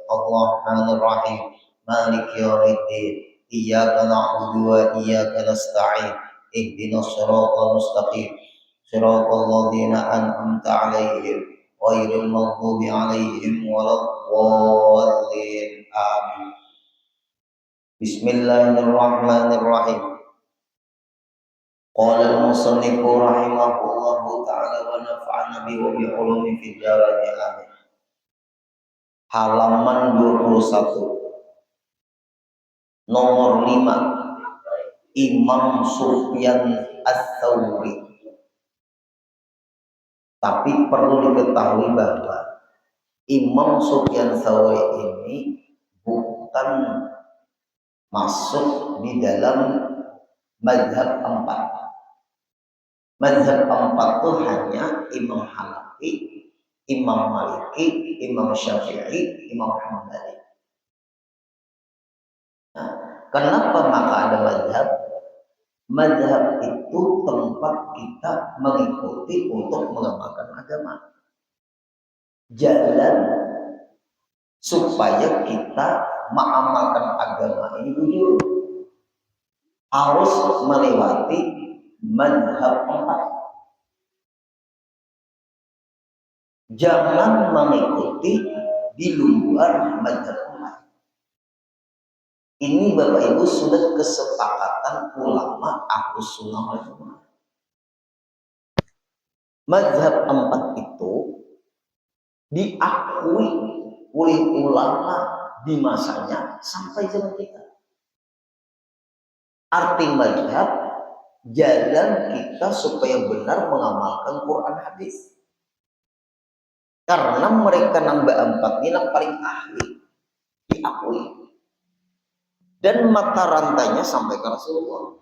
Ar-Rahmanir Rahim, Maliki Yaumiddin, Iyyaka na'budu wa iyyaka nasta'in, Ihdinas siratal mustaqim, siratal ladzina an'amta 'alaihim, ghairil maghdubi 'alaihim waladdallin. Amin. Bismillahirrahmanirrahim. Qala al-musannif rahimahullahu ta'ala wa nafa'ana bi wa bi ulumi fid dharain. Amin. Halaman 21 nomor 5, Imam Sufyan Ats-Tsauri. Tapi perlu diketahui bahwa Imam Sufyan Ats-Tsauri ini bukan masuk di dalam mazhab 4. Mazhab 4 itu hanya Imam Hanafi, Imam Maliki, Imam Syafi'i, Imam Hambali. Nah, kenapa maka ada mazhab? Mazhab itu tempat kita mengikuti untuk mengamalkan agama. Jalan supaya kita mengamalkan agama ini jujur harus melewati mazhab 4. Jangan mengikuti di luar mazhab 4. Ini Bapak Ibu sudah kesepakatan ulama Ahlus Sunnah wal Jamaah. Mazhab 4 itu diakui oleh ulama di masanya sampai zaman kita. Arti mazhab, jalan kita supaya benar mengamalkan Quran hadis. Karena mereka nambah 4 ini yang paling ahli diakui. Dan mata rantainya sampai ke Rasulullah.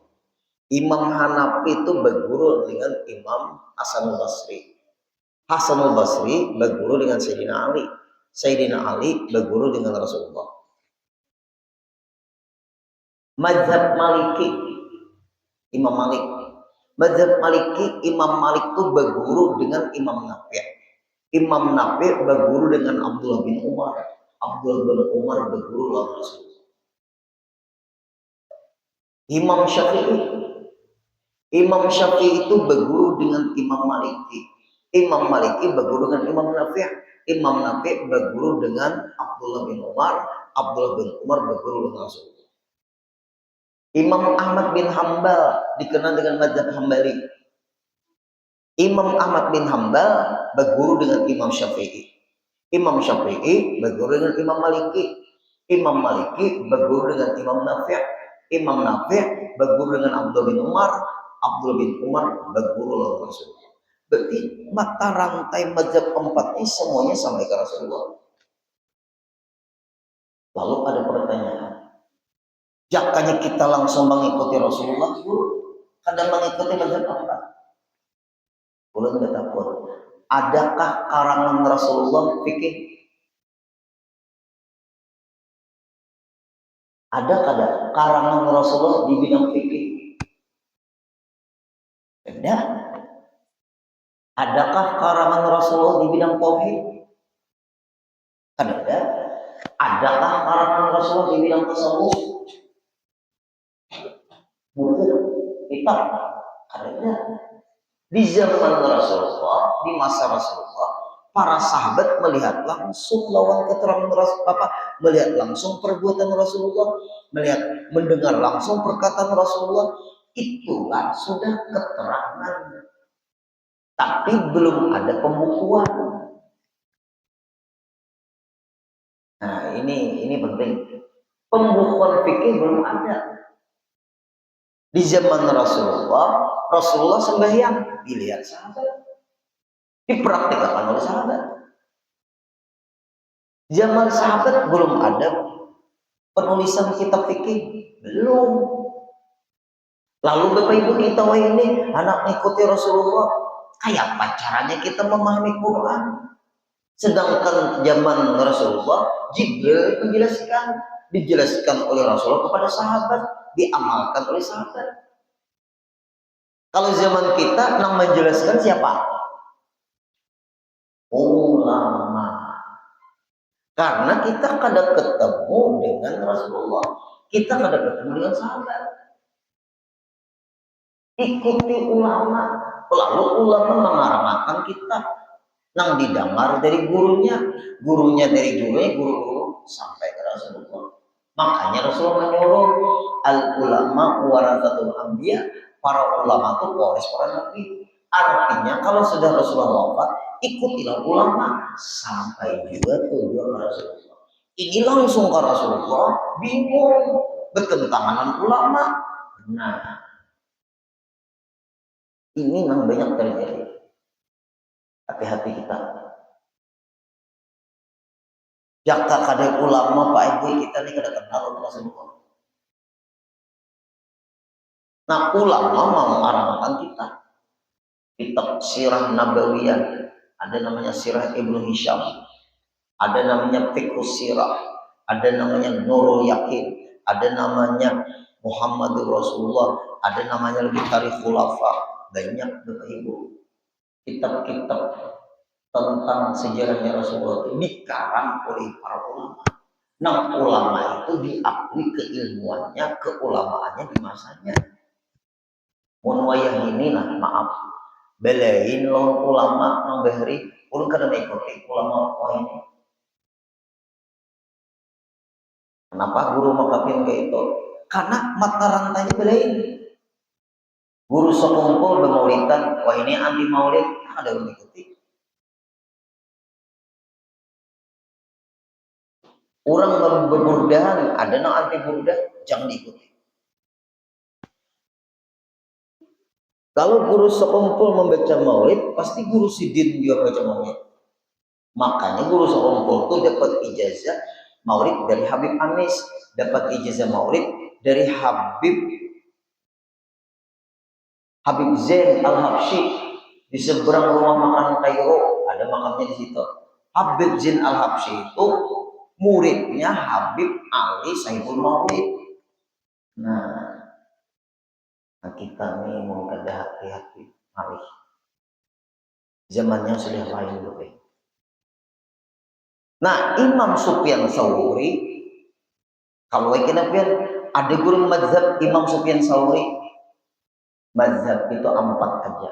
Imam Hanafi itu berguru dengan Imam Hasanul Basri. Hasanul Basri berguru dengan Sayyidina Ali. Sayyidina Ali berguru dengan Rasulullah. Mazhab Maliki, Imam Malik. Mazhab Maliki, Imam Malik itu berguru dengan Imam Nafi'. Imam Nafi' berguru dengan Abdullah bin Umar. Abdullah bin Umar berguru dengan Rasulullah. Imam Syafi'i itu berguru dengan Imam Maliki. Imam Maliki berguru dengan Imam Nafi'. Imam Nafi' berguru dengan Abdullah bin Umar. Abdullah bin Umar berguru dengan Rasulullah. Imam Ahmad bin Hambal dikenal dengan mazhab Hambali. Imam Ahmad bin Hambal berguru dengan Imam Syafi'i. Imam Syafi'i berguru dengan Imam Maliki. Imam Maliki berguru dengan Imam Nafi'. Imam Nafi' berguru dengan Abdullah bin Umar. Abdullah bin Umar berguru dengan Rasulullah. Berarti mata rantai mazhab 4 ini semuanya sampai ke Rasulullah. Lalu ada pertanyaan, jakanya kita langsung mengikuti Rasulullah, kadang mengikuti mazhab 4. Boleh nggak takut? Adakah karangan Rasulullah fikih? Ada karangan Rasulullah di bidang fikih? Ada. Adakah karangan Rasulullah di bidang tauhid? Ada. Adakah karangan Rasulullah di bidang tasawuf? Buku, kitab? Ada. Di zaman Rasulullah, di masa Rasulullah, para sahabat melihat langsung lawan keterangan Rasulullah, melihat langsung perbuatan Rasulullah, mendengar langsung perkataan Rasulullah. Itulah sudah keterangan, tapi belum ada pembukuan. Nah, ini penting. Pembukuan fikih belum ada. Di zaman Rasulullah sembahyang dilihat sahabat, dipraktikkan oleh sahabat. Zaman sahabat belum ada penulisan kitab fikih, belum. Lalu Bapak Ibu kita ini anak mengikuti Rasulullah, kayak apa caranya kita memahami Quran? Sedangkan zaman Rasulullah, Jibril dijelaskan oleh Rasulullah kepada sahabat, diamalkan oleh sahabat. Kalau zaman kita yang menjelaskan siapa? Ulama. Karena kita kada ketemu dengan Rasulullah, kita kada ketemu dengan sahabat. Ikuti ulama, lalu ulama mengarahkan kita nang didengar dari gurunya, gurunya dari gurunya, guru-guru sampai ke Rasulullah. Makanya Rasulullah menyuruh al ulama warasatul anbiya, para ulama itu pewaris para nabi. Artinya kalau sudah Rasulullah wafat, ikutilah ulama sampai juga tujuan Rasulullah. Ini langsung ke Rasulullah, bingung bertentangan dengan ulama. Nah, ini memang banyak terjadi. Hati-hati kita. Jaka kadang ulama Pak Ibu kita ini kada kenal Rasulullah. Nah, ulama mau mengarahkan kita. Kitab Sirah Nabawiyah, ada namanya Sirah Ibnu Hisham, ada namanya Fiqhus Sirah, ada namanya Nurul Yakin, ada namanya Muhammadur Rasulullah, ada namanya lagi Tarikh Khulafa. Banyak Bapak Ibu kitab-kitab tentang sejarahnya Rasulullah itu dikarang oleh para ulama. Nah, ulama itu diakui keilmuannya, keulamaannya di masanya. Mun wayah ini nah maaf, belain lawan ulama nang bahari, ulun kada mengikuti ulama wah ini. Kenapa guru makapin kayak itu? Karena mata rantainya belain. Guru sekumpul bermaulidan, wah ini anti maulid, ada yang mengikuti. Orang berburdahan, ada yang anti burdah, jangan diikuti. Kalau guru sekumpul membaca maulid, pasti guru sidin juga baca maulid. Makanya guru sekumpul itu dapat ijazah maulid dari Habib Anis, dapat ijazah maulid dari Habib Zain Al-Habsyi di seberang rumah makan Kairo, ada makamnya di situ. Habib Zain Al-Habsyi itu muridnya Habib Ali Saiful Maulid. Nah, kita nih mau kada hati-hati, mari. Zamannya sudah lain loh. Nah, Imam Sufyan Tsauri, kalau kita lihat ada guru mazhab Imam Sufyan Tsauri, mazhab itu 4 aja,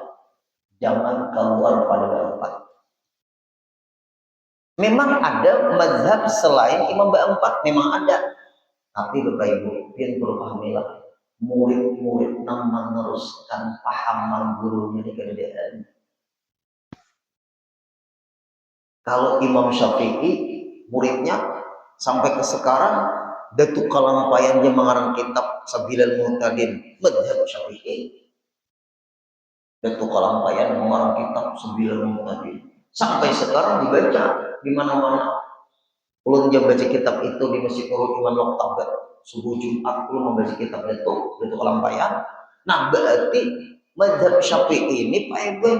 jangan keluar pada 4. Memang ada mazhab selain Imam Ba-4, memang ada, tapi Bapak Ibu, pian perlu pahamilah, murid-murid nang meneruskan pahaman gurunya di keadaan. Kalau Imam Syafi'i muridnya sampai ke sekarang Datuk Kalampayan dia mengarang kitab Sabilal Mu'tadin, mazhab Syafi'i. Datuk Kalampayan mengarang kitab Sabilal Mu'tadin. Sampai sekarang dibaca di mana-mana. Ulun jam baca kitab itu di Masjid Nurul Iman Loktabat. Subuh Jumat ulun membaca kitab Datuk Kalampayan. Nah, berarti mazhab Syafi'i ini Pak Ibu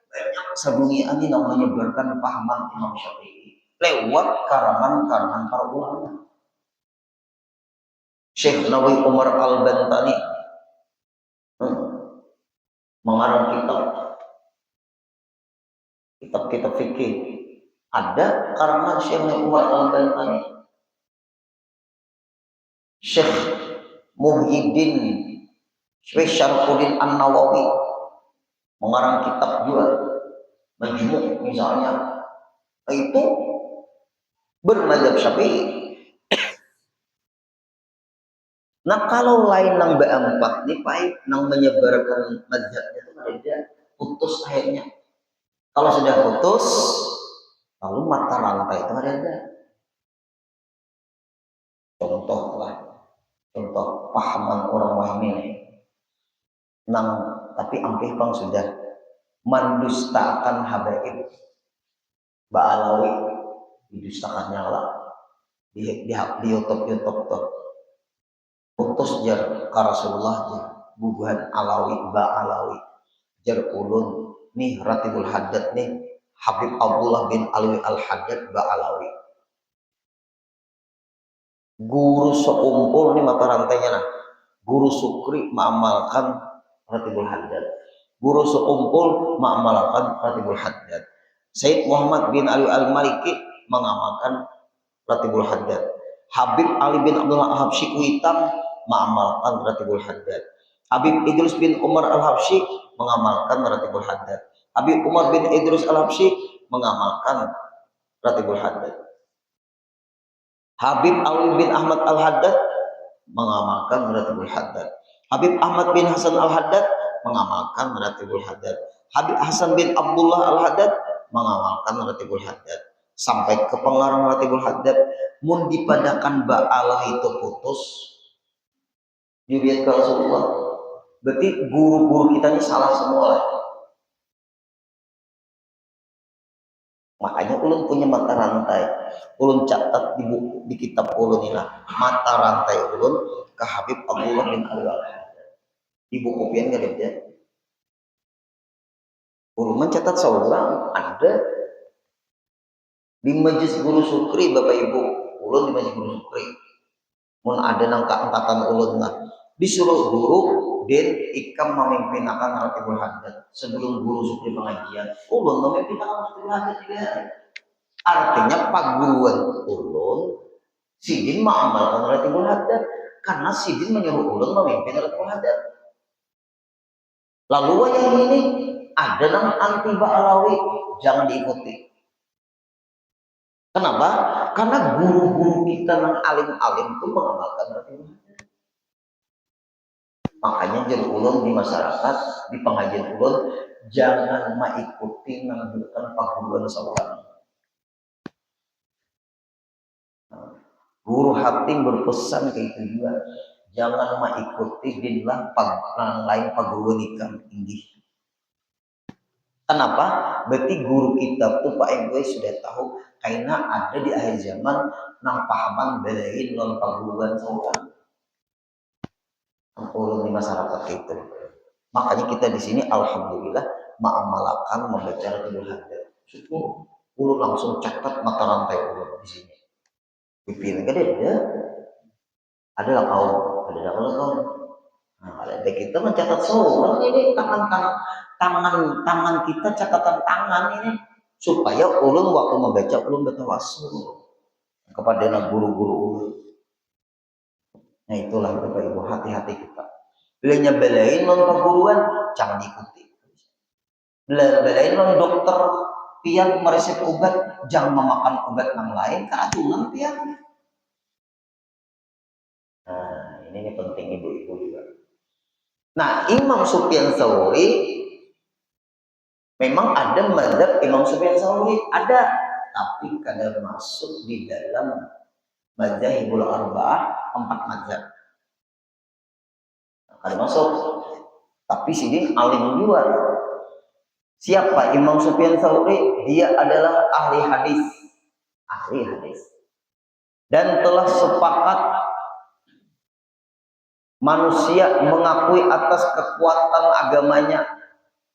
banyak sedunia ini namanya menyebarkan pahaman Imam Syafi'i lewat karangan-karangan para ulama. Syekh Nawawi Umar Al-Bantani mengarang kitab fikih. Ada karangan Syekh Nawawi Umar Al-Bantani. Syekh Muhyiddin Syekh Syarfuddin An-Nawawi mengarang kitab juga Majmu' misalnya, itu bermadzhab Syafi'i. Nah, kalau lain nang B4 nih Pak, nang menyebarkan mazhabnya itu ada putus akhirnya. Kalau sudah putus, lalu mata rantai itu ada. Contoh pahaman orang wahmi nih. Nang tapi angkih bang sudah mendustakan habaib Ba'alawi, didustakannya lah di YouTube tuh. Putus jar ka Rasulullah jar bubuhan Alawi Ba'alawi jar ulun nih Ratibul Haddad nih Habib Abdullah bin Alwi Al-Haddad Ba'alawi. Guru sekumpul nih mata rantainya nah. Guru Sukri mengamalkan Ratibul Haddad. Guru sekumpul mengamalkan Ratibul Haddad. Sayyid Muhammad bin Ali Al-Maliki mengamalkan Ratibul Haddad. Habib Ali bin Abdullah Al-Habsyi Kuitang mengamalkan Ratibul Haddad. Habib Idrus bin Umar Al-Habsyi mengamalkan Ratibul Haddad. Habib Umar bin Idrus Al-Habsyi mengamalkan Ratibul Haddad. Habib Ali bin Ahmad Al-Haddad mengamalkan Ratibul Haddad. Habib Ahmad bin Hasan Al-Haddad mengamalkan Ratibul Haddad. Habib Hasan bin Abdullah Al-Haddad mengamalkan Ratibul Haddad. Sampai ke pengarang Ratibul Haddad, mun dipadakan ba'alah itu putus dilihat ke Rasulullah. Berarti guru-guru kita ini salah semua lah. Makanya ulun punya mata rantai, ulun catat di buku di kitab ulun ini lah, mata rantai ulun ke Habib Abdullah bin Al-Haddad. Di buku pian nggak ada. Ulun mencatat seorang ada di Majelis Guru Sukri, Bapak Ibu. Ulun di Majelis Guru Sukri. Mun ada nangka angkatan ulun lah, disuruh guru dan ikam memimpinakan Ratibul Haddad sebelum guru Sukri pengajian. Ulun memimpinakan Ratibul Haddad juga. Artinya paguruan ulun sidin mengamalkan Ratibul Haddad karena sidin menyuruh ulun memimpin Ratibul Haddad. Lalu yang ini ada yang anti ba'alawi, jangan diikuti. Kenapa? Karena guru-guru kita yang alim-alim itu mengamalkan Ratibul Haddad. Makanya jadi ulun di masyarakat, di pengajian ulun, jangan mengikuti menunjukkan paguruan seorang. Guru Hatim berpesan kayak itu juga, jangan mengikuti dinlah orang lain paguruan ikam tinggi. Kenapa? Berarti guru kita tuh Pak Emboi sudah tahu karena ada di akhir zaman nang pahaman belain non paguruan seorang. Ulun di masyarakat itu. Makanya kita di sini alhamdulillah mengamalkan membaca Ratibul Haddad. Syukur ulun langsung catat mata rantai ulun di sini. Pimpin gede ya. Adalah kaum, ada kaum. Nah, ada kita mencatat seorang ini tangan kita catatan tangan ini supaya ulun waktu membaca ulun bertawasul kepada guru-guru ulun. Nah itulah Bapak Ibu, hati-hati kita. Bilanya belain non perguruan jangan diikuti. Belain non dokter pian meresep obat jangan memakan obat yang lain keracunan pian. Nah ini penting ibu-ibu juga. Nah Imam Sufyan Tsauri memang ada mazhab Imam Sufyan Tsauri ada, tapi kadang masuk di dalam mazhabul arba'ah 4 mazhab. Ada masuk, tapi sidin alim juga. Siapa Imam Sufyan Tsauri? Dia adalah ahli hadis, dan telah sepakat manusia mengakui atas kekuatan agamanya.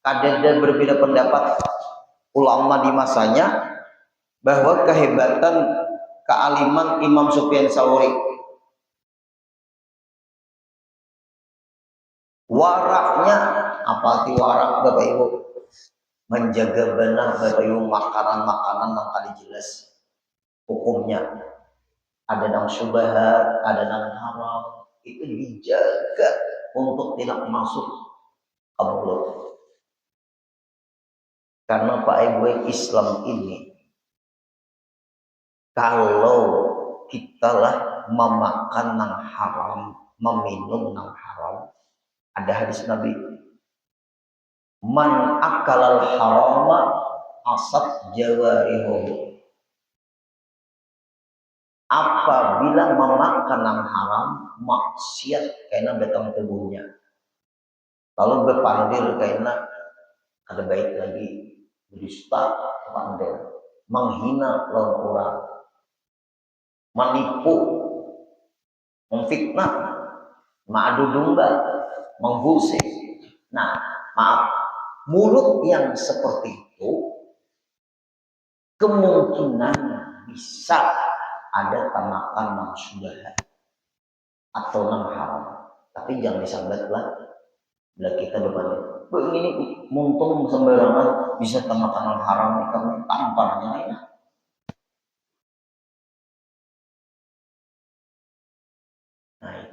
Kadang berbeda pendapat ulama di masanya bahwa kehebatan kealiman Imam Sufyan Tsauri, waraknya, apa arti warak Bapak Ibu? Menjaga benar Bapak Ibu makanan-makanan yang kali jelas hukumnya. Ada yang syubhat, ada yang haram, itu dijaga untuk tidak masuk ke mulut. Karena Pak Ibu Islam ini, kalau kita lah memakan yang haram, meminum yang haram, ada hadis Nabi, man akalal harama asad jawarihu. Apabila memakan yang haram, maksiat karena betang tubuhnya. Lalu berpandir karena ada baik lagi, berdusta, pandir, menghina lawan orang, menipu, memfitnah, mengadu domba, menggusik. Nah, maaf, mulut yang seperti itu kemungkinan bisa ada tamakan yang syubhat atau yang haram. Tapi jangan disambat lah bila kita berbanding. Ini muntung sembarangan bisa tamakan yang haram, kami tamparnya ya.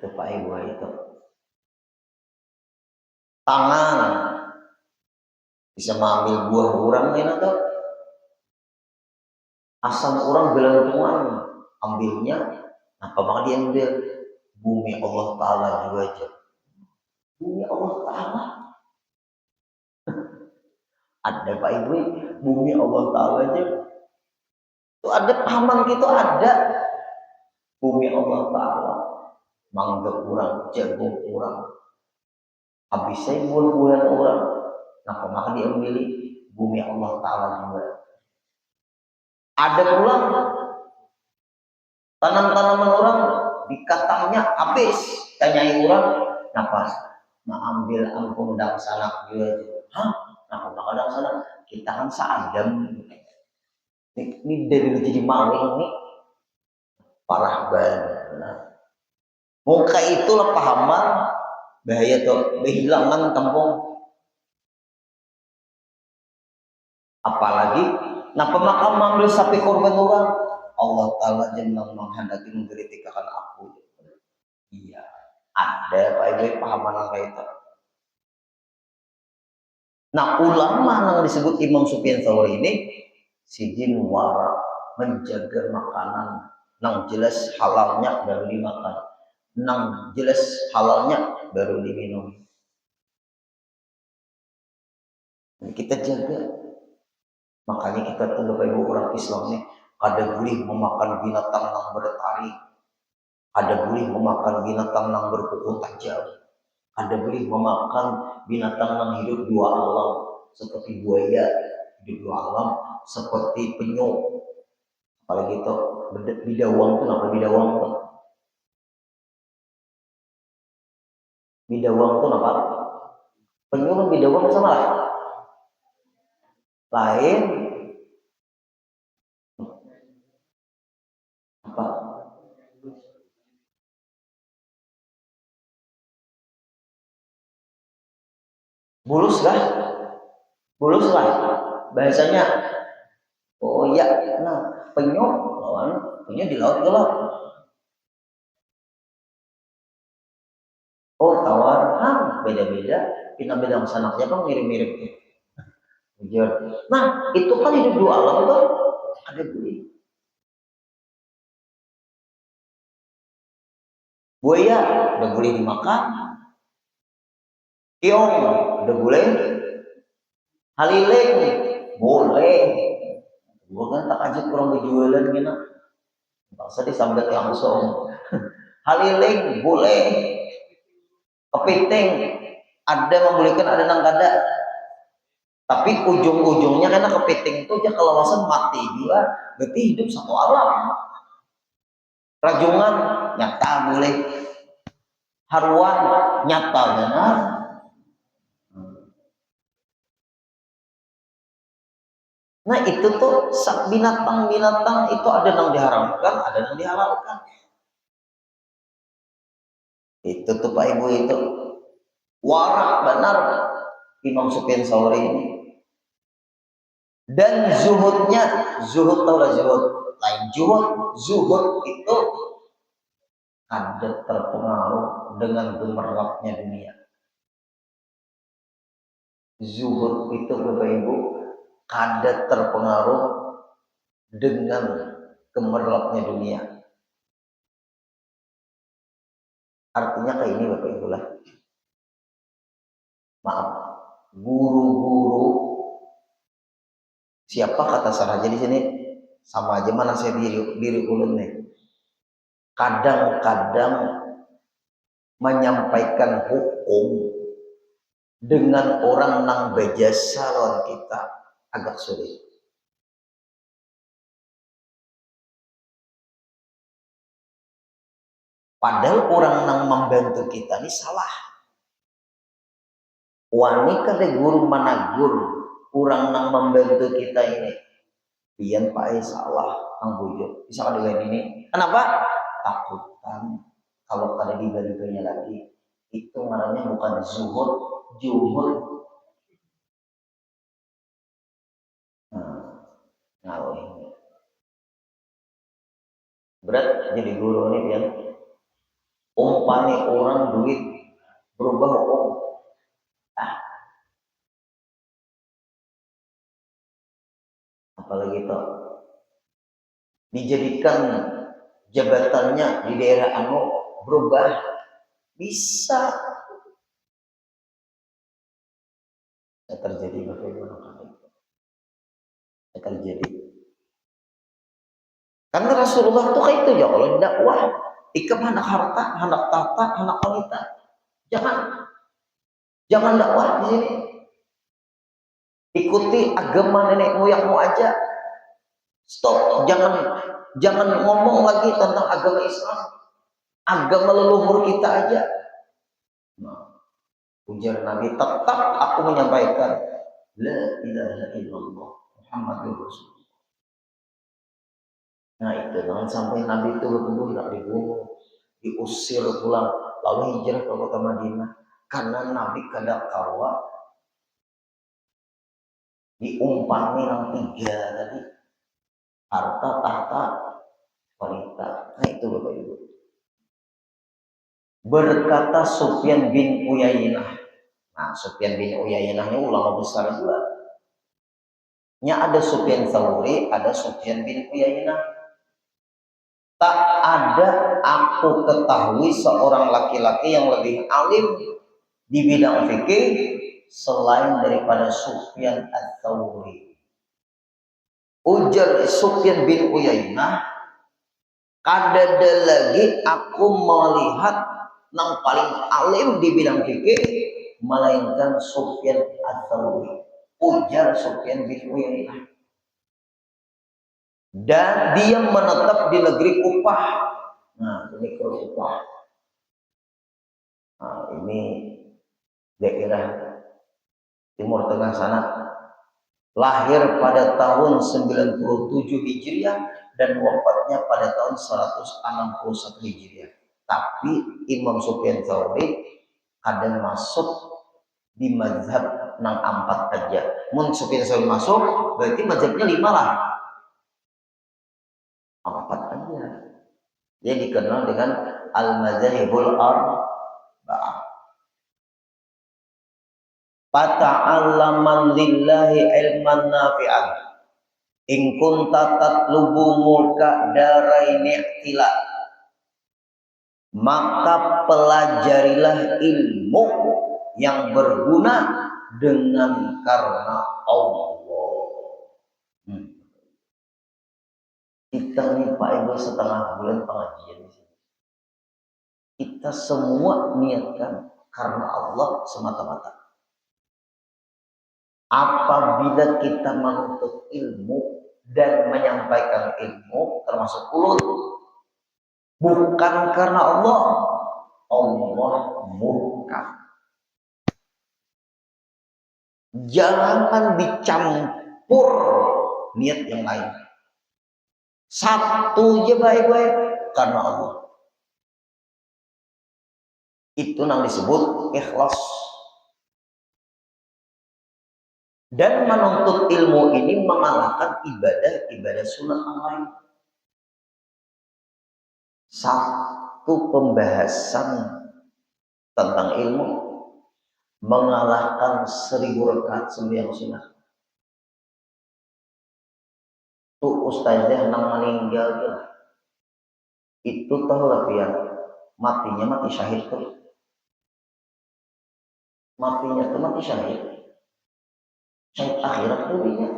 itu Pak Ibu itu. Tangan bisa mengambil buah orang ini atau asam orang belantungan ambilnya. Nah, maka dia ambil bumi Allah Ta'ala juga aja. Bumi Allah Ta'ala. Ada Pak Ibu, bumi Allah Ta'ala aja. Itu ada paman gitu ada. Bumi Allah Ta'ala. Mangga kurang, jagung kurang. Habisnya bulan-bulan orang. Nah, maka dia memilih bumi Allah Ta'ala juga. Ada pula tanam-tanaman orang dikatangnya habis. Tanyai orang, nafas. Nah, ambil ampun dan sanak juga. Hah? Nah, kadang sana kita kan seadam. Ini dari jadi maling nih parah banget. Muka itulah pahaman bahaya tuh kehilangan kampung. Apalagi nah pemakam mengambil sapi korban orang Allah Ta'ala jangan menghendaki mengkritikakan aku. Iya ada Pak Ibu pahaman kayak itu. Nah ulama yang disebut Imam Sufyan Tsauri ini sijin wara menjaga makanan nang jelas halalnya baru dimakan, nang jelas halalnya baru diminum. Nah, kita jaga, makanya kita tuh Bapak Ibu orang Islam nih ada boleh memakan binatang nang bertaring, ada boleh memakan binatang nang berkuku tajam, ada boleh memakan binatang nang hidup dua alam seperti buaya hidup dua alam seperti penyu. Apalagi itu bidawang tuh apa bidawang tuh? Bidawang tuh apa? Penyu dan bidawang sama lah. Lain apa? Bulus lah. Bulus lah. Bahasanya. Oh iya, nah penyu lawan penyu di laut gelap. Oh tawar, beda-beda. Pindah beda sanaknya kan mirip-mirip ya. Nah itu kan hidup dua alam tuh ada boleh. Buaya udah boleh dimakan. Keong udah boleh. Haliling boleh. Gua kan tak ajak kurang berjualan gitu. Bangsa disambut langsung. Haliling boleh. Kepiting ada membolehkan ada nang kada. Tapi ujung-ujungnya karena kepiting itu aja kelewasan mati juga, berarti hidup satu alam. Rajungan nyata boleh, haruan nyata benar. Nah itu tuh binatang-binatang itu ada yang diharamkan, ada yang dihalalkan. Itu tuh Pak Ibu itu warak benar Imam Sufyan Tsauri ini. Dan zuhudnya, zuhud tahu lah zuhud. Lain zuhud itu ada terpengaruh dengan gemerlapnya dunia. Zuhud itu Bapak Ibu ada terpengaruh dengan gemerlapnya dunia. Artinya kayak ini Bapak Ibu lah. Maaf, guru-guru siapa kata salah aja di sini sama aja mana saya diri ulun nih. Kadang-kadang menyampaikan hukum dengan orang nang bejasa lawan kita agak sulit. Padahal orang nang membantu kita ini salah. Wani kada guru managur orang nang membantu kita ini. Pian Pak salah nang bujuk. Bisa kada ini. Kenapa? Takutan kalau kada dibantunya lagi. Itu namanya bukan zuhud, juhud. Nah, ini berat jadi guru ini pian. Umpani orang duit berubah om. Apalagi itu dijadikan jabatannya di daerah anu berubah, bisa terjadi bagaimana terjadi. Karena Rasulullah itu kayak itu ya Allah dakwah ikam anak harta, anak tata, anak wanita. Jangan dakwah di sini. Ikuti agama nenek moyangmu aja. Stop, jangan ngomong lagi tentang agama Islam. Agama leluhur kita aja. Nah, ujar Nabi, tetap aku menyampaikan la ilaha illallah Muhammadur Rasulullah. Nah itu jangan sampai Nabi itu betul tidak dibunuh, diusir pulang, lalu hijrah ke kota Madinah. Karena Nabi kada kawa diumpami yang tiga tadi, harta, tahta, wanita. Nah itu Bapak Ibu. Berkata Sufyan bin Uyainah. Nah Sufyan bin Uyainah ini ulama besar juga. Nya ada Sufyan Tsauri, ada Sufyan bin Uyainah. Tak ada aku ketahui seorang laki-laki yang lebih alim di bidang fikih selain daripada Sufyan Ats-Tsauri. Ujar Sufyan bin Uyainah, kadada lagi aku melihat yang paling alim di bidang fikih melainkan Sufyan Ats-Tsauri. Ujar Sufyan bin Uyainah. Dan dia menetap di negeri Kufah. Nah, ini Kufah. Nah, ini daerah Timur Tengah sana. Lahir pada tahun 97 Hijriah dan wafatnya pada tahun 161 Hijriah. Tapi Imam Sufyan Tsauri ada masuk di mazhab nang 4 aja. Mun Sufyan Tsauri masuk, berarti mazhabnya 5 lah. 4 aja. Dia dikenal dengan Al-Madzhabul Arba'ah. Fata'allaman lillahi ilman nafi'an in kunta tatlubu mulka daraini i'tila, maka pelajarilah ilmu yang berguna dengan karena Allah. Kita ini Pak Ibu setengah bulan pengajian di sini. Kita semua niatkan karena Allah semata-mata. Apabila kita menuntut ilmu dan menyampaikan ilmu termasuk ulut, bukan karena Allah, Allah murka. Jangan dicampur niat yang lain. Satu aja baik-baik karena Allah. Itu yang disebut ikhlas. Dan menuntut ilmu ini mengalahkan ibadah sunnah yang lain. Satu pembahasan tentang ilmu mengalahkan 1000 rakaat sembahyang sunnah. Tuh ustazah yang meninggal ya. Itu tahu lah ya, matinya mati syahid tuh. Matinya tuh mati syahid. Syahid akhirat dunia.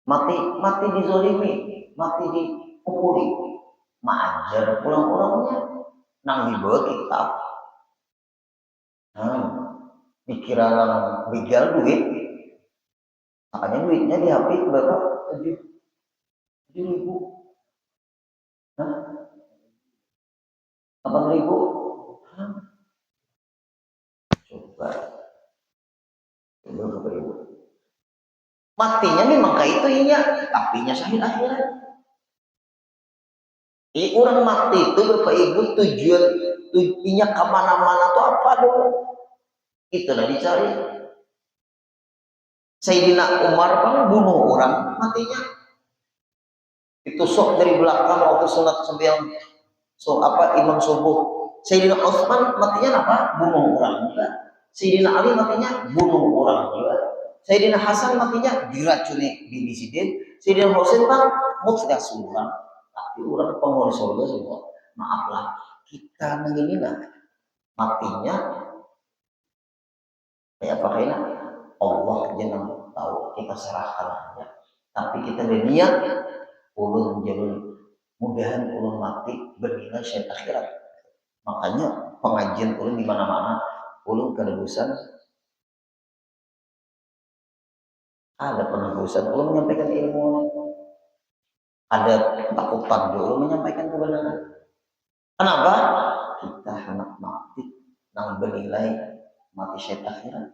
Mati dizolimi, mati dipukuli. Maajar pulang-pulangnya nang dibawa kitab. Dikira lang begal duit. Makanya duitnya dihapit berapa? 7.000. 8.000. Coba Ibu. Matinya memang kayak itu iya, tapinya syahid akhirat. Orang mati itu Bapak Ibu tujuannya kemana-mana tuh apa dong? Itulah dicari. Sayyidina Umar kan bunuh orang matinya. Ditusuk dari belakang waktu sholat sembahyang Imam subuh. Sayyidina Utsman matinya apa? Bunuh orang juga. Sayyidina Ali matinya bunuh orang juga. Sayyidina Hasan matinya diracuni di Sidin. Sayyidina Husain kan musnah sulam. Tapi orang penghuni surga semua. Maaflah, kita menginginkan matinya kayak apa kayaknya Allah jangan tahu, kita serahkan aja. Tapi kita berniat ulun jalur mudahan ulun mati bernilai syait akhirat. Makanya pengajian ulun di mana-mana ulun kenebusan ada penebusan ulun menyampaikan ilmu, ada takutan ulun menyampaikan kebenaran. Kenapa? Kita hendak mati nang bernilai mati syait akhirat.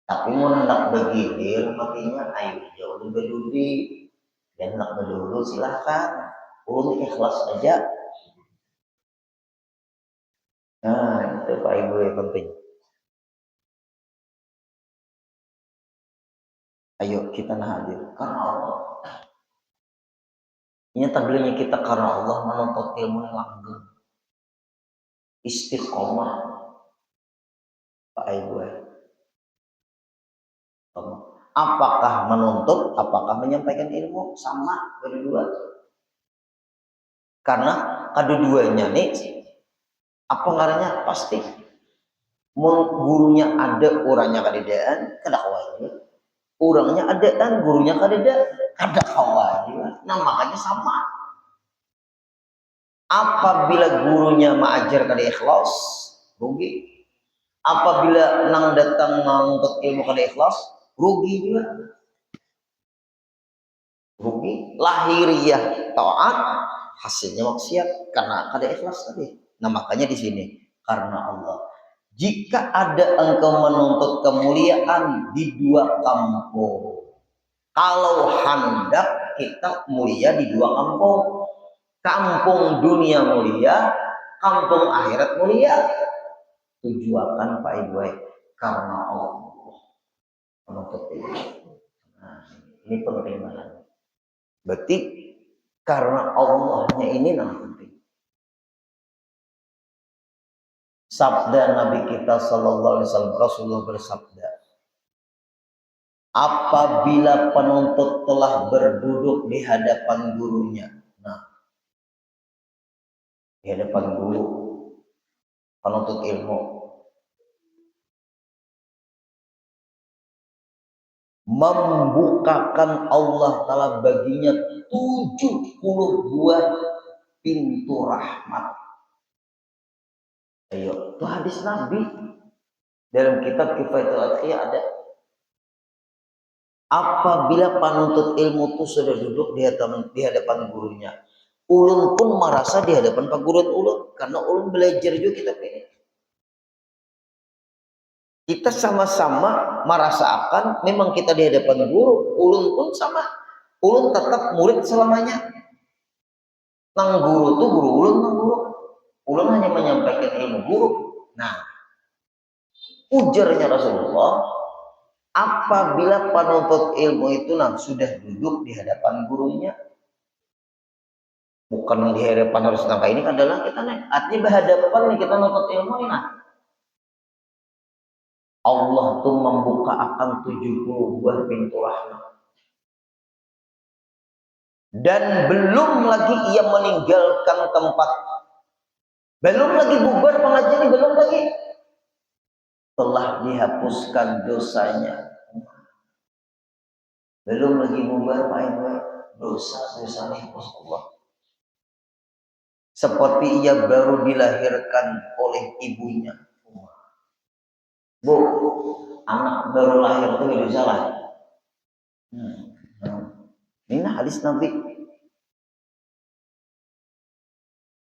Tapi mau hendak bergilir matinya ayo jauh lebih dulu. Dan hendak berdulu silahkan. Ulun ikhlas aja. Nah, itu Pak Ibu yang penting. Ayo kita hadir karena Allah. Ini taglinya kita karena Allah menuntut ilmu yang langgeng. Istiqomah. Pak Ibu. Apakah menuntut, apakah menyampaikan ilmu sama berdua? Karena kedua-duanya nih apa ngarannya pasti gurunya ada orangnya kadedaan kada kawan, orangnya ada dan gurunya kadedaan kada kawan. Nah makanya sama. Apabila gurunya mengajar kada ikhlas rugi. Apabila nang datang menuntut ilmu kada ikhlas rugi juga. Rugi lahiriah taat hasilnya maksiat karena kada ikhlas tadi. Nah makanya di sini karena Allah. Jika ada engkau menuntut kemuliaan di dua kampung, kalau hendak kita mulia di dua kampung, kampung dunia mulia, kampung akhirat mulia, tujuan Pak Ibu karena Allah menuntut ilmu. Nah, ini penting banget. Berarti karena Allahnya ini yang penting. Sabda Nabi kita Sallallahu Alaihi Wasallam, Rasulullah bersabda, apabila penuntut telah berduduk di hadapan gurunya, nah di hadapan guru penuntut ilmu, membukakan Allah Ta'ala baginya 70 buah pintu rahmat. Ayo, itu hadis Nabi dalam kitab Kifayatul Atqiyah ada. Apabila penuntut ilmu itu sudah duduk di hadapan gurunya, ulun pun merasa di hadapan pak guru ulun karena ulun belajar juga kitab ini. Kita sama-sama merasakan memang kita di hadapan guru, ulun pun sama. Ulun tetap murid selamanya. Nang guru tuh guru ulun, nang guru. Ulun hanya menyampaikan ilmu guru. Nah, ujarnya Rasulullah, apabila penuntut ilmu itu sudah duduk di hadapan gurunya, bukan di hadapan harus nangka ini adalah kita nih, artinya berhadapan nih kita nuntut ilmu nih nah. Allah tuh membuka akan 70 buah pintu rahmat. Dan belum lagi ia meninggalkan tempat. Belum lagi bubar pengajian, belum lagi. Telah dihapuskan dosanya. Belum lagi bubar Pak Ibu, dosa-dosa dihapus Allah. Seperti ia baru dilahirkan oleh ibunya. Bu, anak baru lahir itu tidak salah. Ini hadis Nabi.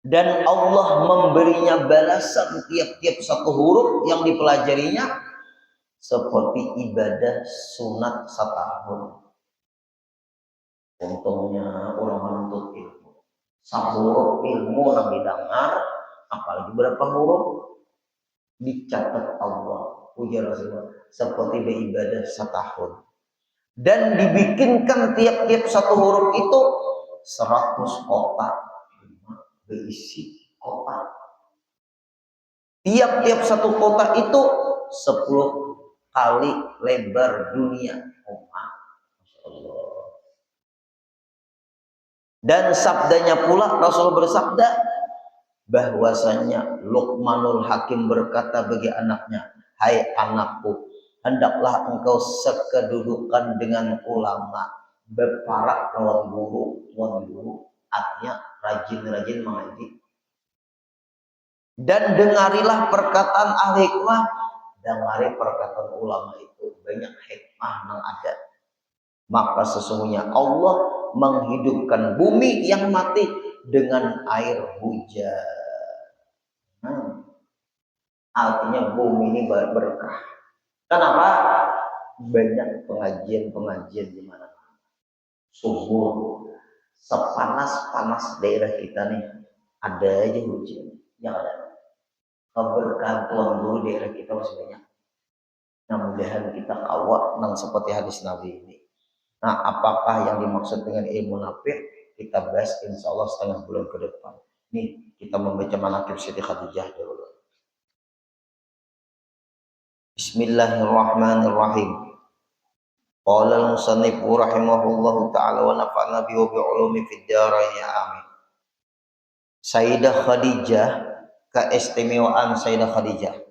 Dan Allah memberinya balasan tiap-tiap satu huruf yang dipelajarinya seperti ibadah sunat setahun. Untungnya orang menuntut ilmu. Sahuruf ilmu yang didengar, apalagi berapa huruf dicatat Allah. Ujar Rasulullah seperti beribadah setahun. Dan dibikinkan tiap-tiap satu huruf itu 100 kotak. berisi kotak. Tiap-tiap satu kotak itu 10 kali lebar dunia. Masya Allah. Dan sabdanya pula, Rasul bersabda bahwasanya Luqmanul Hakim berkata bagi anaknya, hai anakku, hendaklah engkau sekedudukan dengan ulama, berparak lawan guru, artinya rajin-rajin mengaji. Dan dengarilah perkataan ahli hikmah, dengari perkataan ulama itu banyak hikmah yang ada. Maka sesungguhnya Allah menghidupkan bumi yang mati dengan air hujan. Artinya bumi ini berkah. Kenapa? Banyak pengajian di mana-mana. Subur, sepanas-panas daerah kita nih, ada aja hujan. Yang ada keberkahan Tuhan Guru daerah kita masih banyak. Nah, mudah-mudahan kita kawat nang seperti hadis Nabi ini. Nah, apakah yang dimaksud dengan ilmu nafi'? Kita bahas insya Allah setengah bulan ke depan. Nih, kita membaca manaqib Siti Khadijah dulu. Bismillahirrahmanirrahim. Qala al-musannif rahimahullahu ta'ala wa nafa'na bihi wa bi'ulumi fid dharain amin. Sayyidah Khadijah, keistimewaan Sayyidah Khadijah,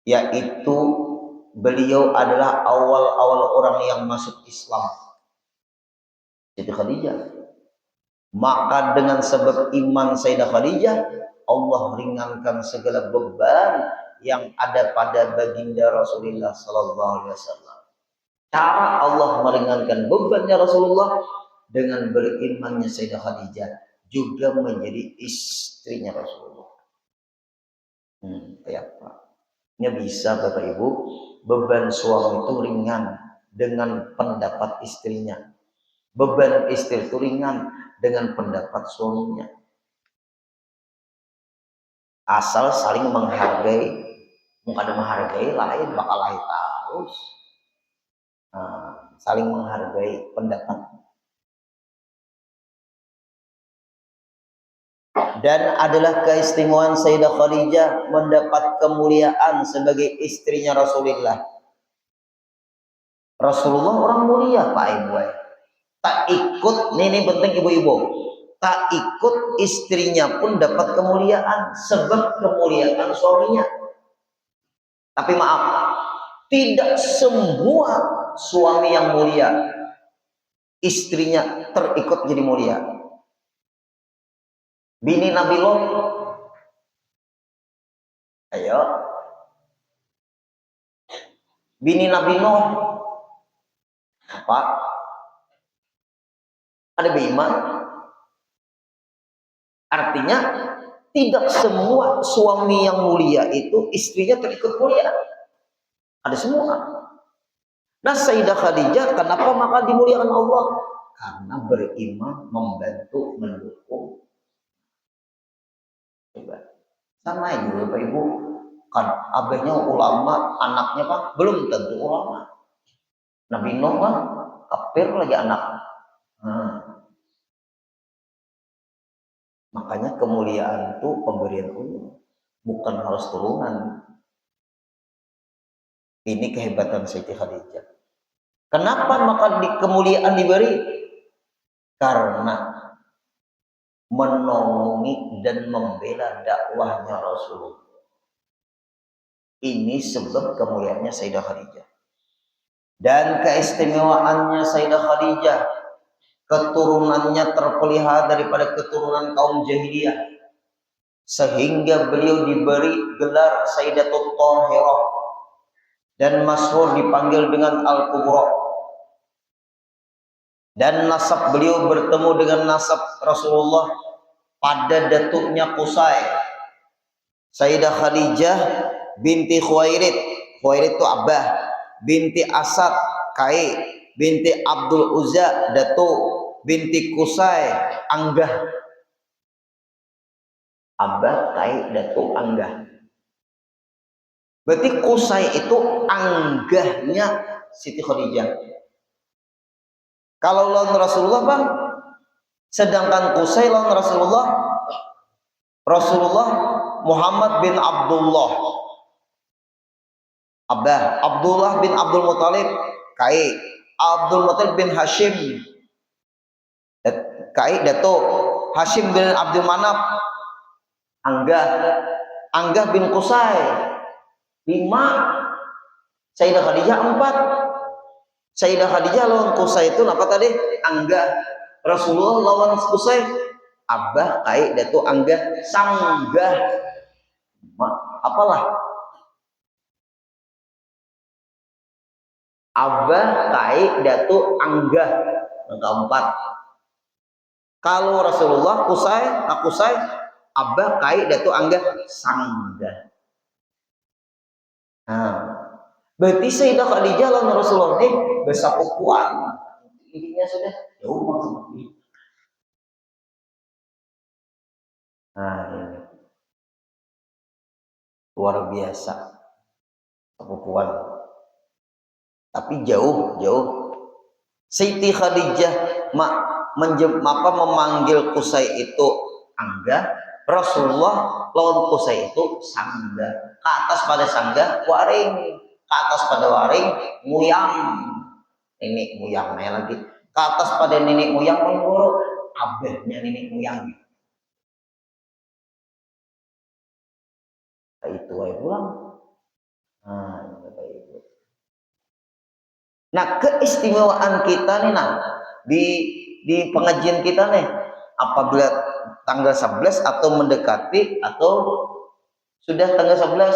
yaitu beliau adalah awal-awal orang yang masuk Islam. Sayyidah Khadijah. Maka dengan sebab iman Sayyidah Khadijah, Allah ringankan segala beban yang ada pada baginda Rasulullah sallallahu alaihi wasallam. Cara Allah meringankan bebannya Rasulullah dengan berimannya Sayyidah Khadijah, juga menjadi istrinya Rasulullah. Kayak apa? Ini bisa Bapak Ibu, beban suami itu ringan dengan pendapat istrinya. Beban istri itu ringan dengan pendapat suaminya. Asal saling menghargai. Mungkin ada menghargai lain, bakal lain terus. Saling menghargai pendapat. Dan adalah keistimewaan Sayyidah Khadijah mendapat kemuliaan sebagai istrinya Rasulullah. Rasulullah orang mulia Pak Ibu. Tak ikut, ini penting ibu-ibu, tak ikut istrinya pun dapat kemuliaan sebab kemuliaan suaminya. Tapi maaf, tidak semua suami yang mulia istrinya terikut jadi mulia. Bini Nabi Lot, ayo, bini Nabi Nuh, apa? Ada beriman. Artinya tidak semua suami yang mulia itu istrinya terikut mulia. Ada semua. Nah, Sayyidah Khadijah kenapa maka dimuliakan Allah? Karena beriman, membantu, mendukung. Coba sama ibu Bapak Ibu, kan abahnya ulama, anaknya Pak belum tentu ulama. Nabi Nuh Pak kafir lagi anak. Makanya kemuliaan itu pemberian Allah, bukan harus turunan. Ini kehebatan Sayyidah Khadijah. Kenapa maka kemuliaan diberi? Karena menolongi dan membela dakwahnya Rasulullah. Ini sebab kemuliaannya Sayyidah Khadijah. Dan keistimewaannya Sayyidah Khadijah, keturunannya terpelihara daripada keturunan kaum jahiliyah, sehingga beliau diberi gelar Sayyidatul Thahirah dan masyhur dipanggil dengan Al-Kubra. Dan nasab beliau bertemu dengan nasab Rasulullah pada datuknya Qusay. Sayyidah Khadijah binti Khuwailid, Khuwailid itu Abah, binti Asad Kai, binti Abdul Uzza datuk, binti Qusay Anggah. Abah Kai datuk Anggah. Berarti Qusay itu anggahnya Siti Khadijah. Kalau lawan Rasulullah Bang, Sedangkan Qusay lawan Rasulullah Muhammad bin Abdullah. Abdullah bin Abdul Muthalib Kai. Abdul Muthalib bin Hashim Kai Dato. Hashim bin Abdul Manaf Anggah bin Qusay 5. Sayyidah Khadijah 4. Sayyidah Khadijah lawan Qusay itu apa tadi? Anggah. Rasulullah lawan Qusay Abah Kai Dato Anggah Sanggah. Apalah Abah Kai Dato Anggah keempat. Kalau Rasulullah Qusay Abah Kai Dato Anggah Sanggah. Nah, berarti Sayyidah Khadijah lawan Rasulullah ini bersapukuan. Intinya sudah jauh maksudnya. Nah, ini luar biasa sapukuan. Tapi jauh. Siti Khadijah memanggil Qusay itu Anggah, Rasulullah lawan Qusay itu Sanggah. Ke atas pada Sanggah waring, ke atas pada waring muyang. Nenek muyangnya lagi. Ke atas pada nenek muyang mengguru abahnya nenek muyang. Itu aja pulang. Nah, keistimewaan kita nih di pengajian kita nih, apabila tanggal 11 atau mendekati atau sudah tanggal 11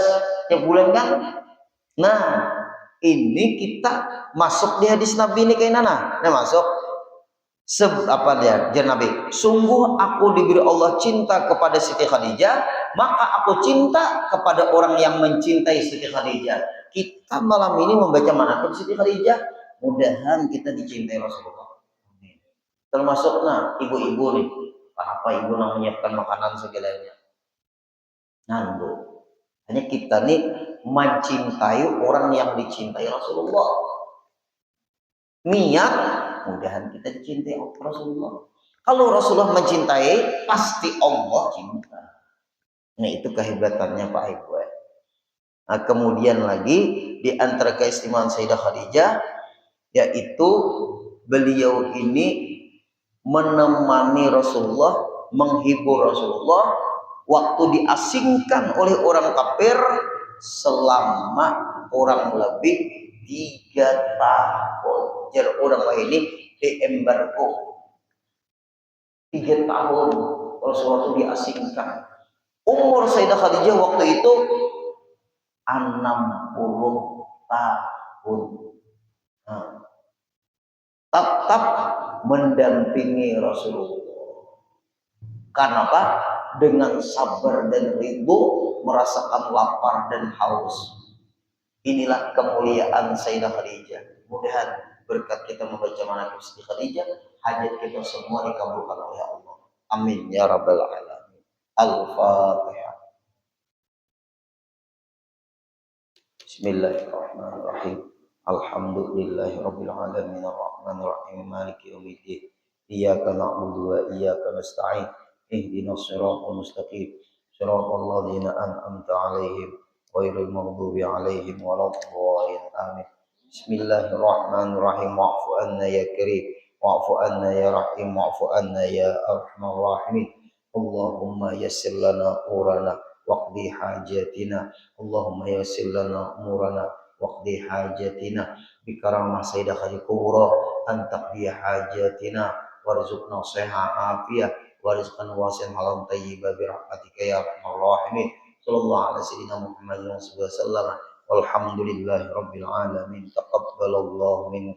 tiap bulan kan. Nah, ini kita masuk di hadis Nabi ini kayak nana. Nah, masuk apa dia Nabi, sungguh aku diberi Allah cinta kepada Siti Khadijah, maka aku cinta kepada orang yang mencintai Siti Khadijah. Kita malam ini membaca manaqib Siti Khadijah, mudahan kita dicintai Rasulullah. Termasuk ibu-ibu nih, apa ibu yang menyiapkan makanan segalanya. Nah, hanya kita nih mencintai orang yang dicintai Rasulullah. Niat mudahan kita dicintai Rasulullah. Kalau Rasulullah mencintai, pasti Allah cinta. Nah, itu kehebatannya Pak Ibu. Nah, kemudian lagi di antara keistimewaan Sayyidah Khadijah, yaitu beliau ini menemani Rasulullah, menghibur Rasulullah waktu diasingkan oleh orang kafir selama kurang lebih 3 tahun. Jadi orang ini diembargo 3 tahun Rasulullah itu diasingkan. Umur Sayyidah Khadijah waktu itu 60 tahun. Tetap mendampingi Rasulullah. Karena apa? Dengan sabar dan ridho, merasakan lapar dan haus. Inilah kemuliaan Sayyidah Khadijah. Mudah-mudahan berkat kita membaca manaqib Siti Khadijah, hajat kita semua dikabulkan oleh Allah. Amin ya rabbal alamin. Al-Fatihah. Bismillahirrahmanirrahim. Alhamdulillahi rabbil alamin arrahmanir rahim maliki yaumiddin. Iyyaka na'budu wa iyyaka nasta'in. Ihdinas siratal mustaqim. Siratal ladzina an'amta 'alaihim ghairil maghdubi 'alaihim waladdallin. Amin. Bismillahirrahmanirrahim. Wa'fu anna ya karim, wa'fu anna ya rahim, wa'fu anna ya arhamar rahimin. Allahumma yassir lana umurana waqdi hajatina. Allahumma yassir lana umurana waqdi hajatina bikaramah Sayyidah Khadijah kubra an taqdi hajatina warzuqna seha afiyah warizqan wasi'an halam tayyiba bi rahmatika ya arhamar rahimin. Sallallahu alaihi sayyidina Muhammadin sallallahu alaihi wasallam. Walhamdulillahi rabbil alamin. Taqabbalallahu minkum.